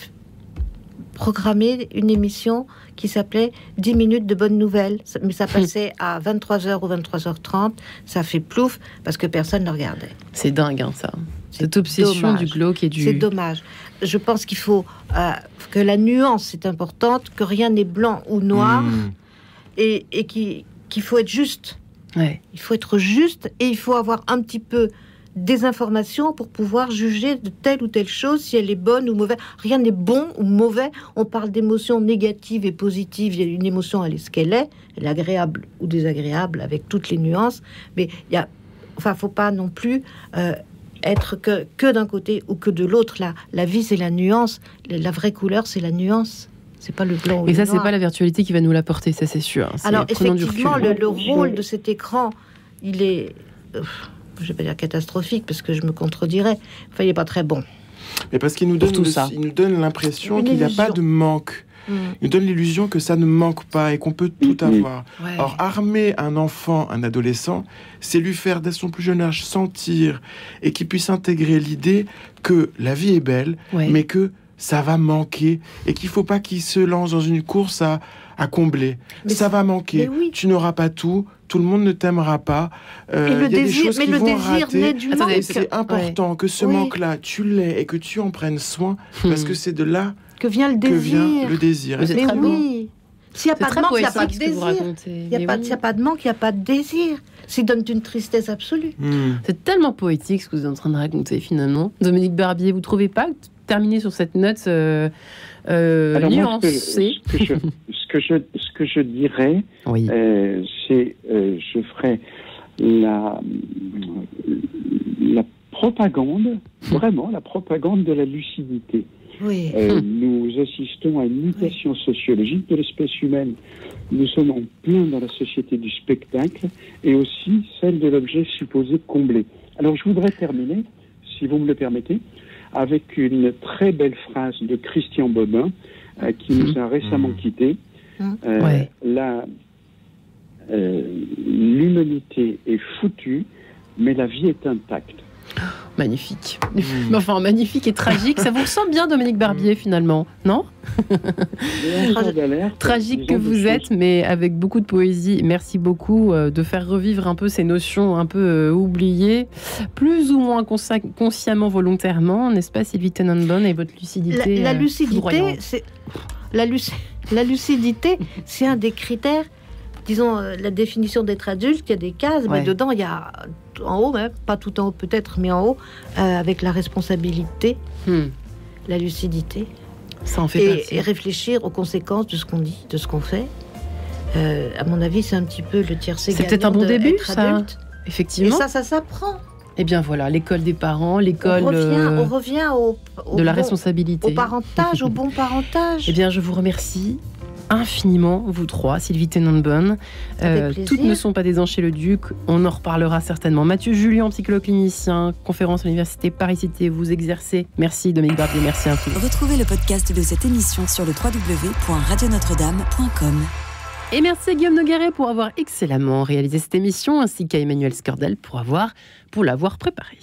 programmé une émission qui s'appelait 10 minutes de bonnes nouvelles, mais ça passait à 23h ou 23h30, ça fait plouf parce que personne ne regardait. C'est dingue, hein, ça. Cette obsession du glauque et du... C'est dommage. Je pense qu'il faut que la nuance est importante, que rien n'est blanc ou noir, et qu'il faut être juste. Ouais. Il faut être juste et il faut avoir un petit peu des informations pour pouvoir juger de telle ou telle chose, si elle est bonne ou mauvaise. Rien n'est bon ou mauvais. On parle d'émotions négatives et positives. Il y a une émotion, elle est ce qu'elle est agréable ou désagréable, avec toutes les nuances. Mais faut pas non plus être que d'un côté ou que de l'autre. La vie, c'est la nuance. La vraie couleur, c'est la nuance. C'est pas le blanc ou le noir. Et ça, c'est pas la virtualité qui va nous l'apporter, ça c'est sûr. Alors effectivement, le rôle de cet écran, il est... je vais pas dire catastrophique parce que je me contredirais. Enfin, il n'est pas très bon. Mais parce qu'il nous donne il nous donne l'impression qu'il n'y a pas de manque. Il nous donne l'illusion que ça ne manque pas et qu'on peut tout avoir. Ouais. Or, armer un enfant, un adolescent, c'est lui faire dès son plus jeune âge sentir et qu'il puisse intégrer l'idée que la vie est belle, mais que ça va manquer et qu'il ne faut pas qu'il se lance dans une course à combler. Mais ça va manquer. Tu n'auras pas tout. Tout le monde ne t'aimera pas. Il y a des choses qui vont rater. C'est important que ce manque-là, tu l'aies et que tu en prennes soin, parce que c'est de là que vient le désir. Mais oui. S'il n'y a pas de manque, il n'y a pas de désir. S'il n'y a pas de manque, il n'y a pas de désir. Ça donne une tristesse absolue. C'est tellement poétique ce que vous êtes en train de raconter finalement. Dominique Barbier, vous ne trouvez pas terminer sur cette note nuancée? Ce que je dirais, c'est je ferai la propagande, vraiment la propagande de la lucidité. Oui. Nous assistons à une mutation sociologique de l'espèce humaine. Nous sommes en plein dans la société du spectacle et aussi celle de l'objet supposé comblé. Alors je voudrais terminer, si vous me le permettez, avec une très belle phrase de Christian Bobin, qui nous a récemment quittés. L'humanité est foutue, mais la vie est intacte. Magnifique. Mais enfin, magnifique et tragique. Ça vous ressemble bien, Dominique Barbier, finalement, non? Tragique que vous êtes, mais avec beaucoup de poésie. Merci beaucoup de faire revivre un peu ces notions un peu oubliées, plus ou moins consciemment, volontairement, n'est-ce pas, Sylvie Tenenbaum, et votre lucidité? La lucidité, c'est... La lucidité, c'est un des critères. Disons, la définition d'être adulte, il y a des cases, mais dedans, il y a en haut, même, pas tout en haut peut-être, mais en haut, avec la responsabilité, la lucidité. Ça en fait partie. Et réfléchir aux conséquences de ce qu'on dit, de ce qu'on fait. À mon avis, c'est un petit peu le tiercé gagnant. C'est peut-être un bon début, ça. Effectivement. Et ça s'apprend. Eh bien voilà, l'école des parents, l'école... On revient de la responsabilité. Au parentage, au bon parentage. Eh bien, je vous remercie infiniment, vous trois, Sylvie Tenenbaum. Toutes ne sont pas des anges chez le Duc, on en reparlera certainement. Mathieu Julien, psychologue clinicien, conférence à l'université Paris-Cité, vous exercez. Merci Dominique Barbier, merci infiniment. Retrouvez le podcast de cette émission sur le www.radionotre-dame.com. Et merci à Guillaume Nogueret pour avoir excellemment réalisé cette émission, ainsi qu'à Emmanuel Scordel pour l'avoir préparée.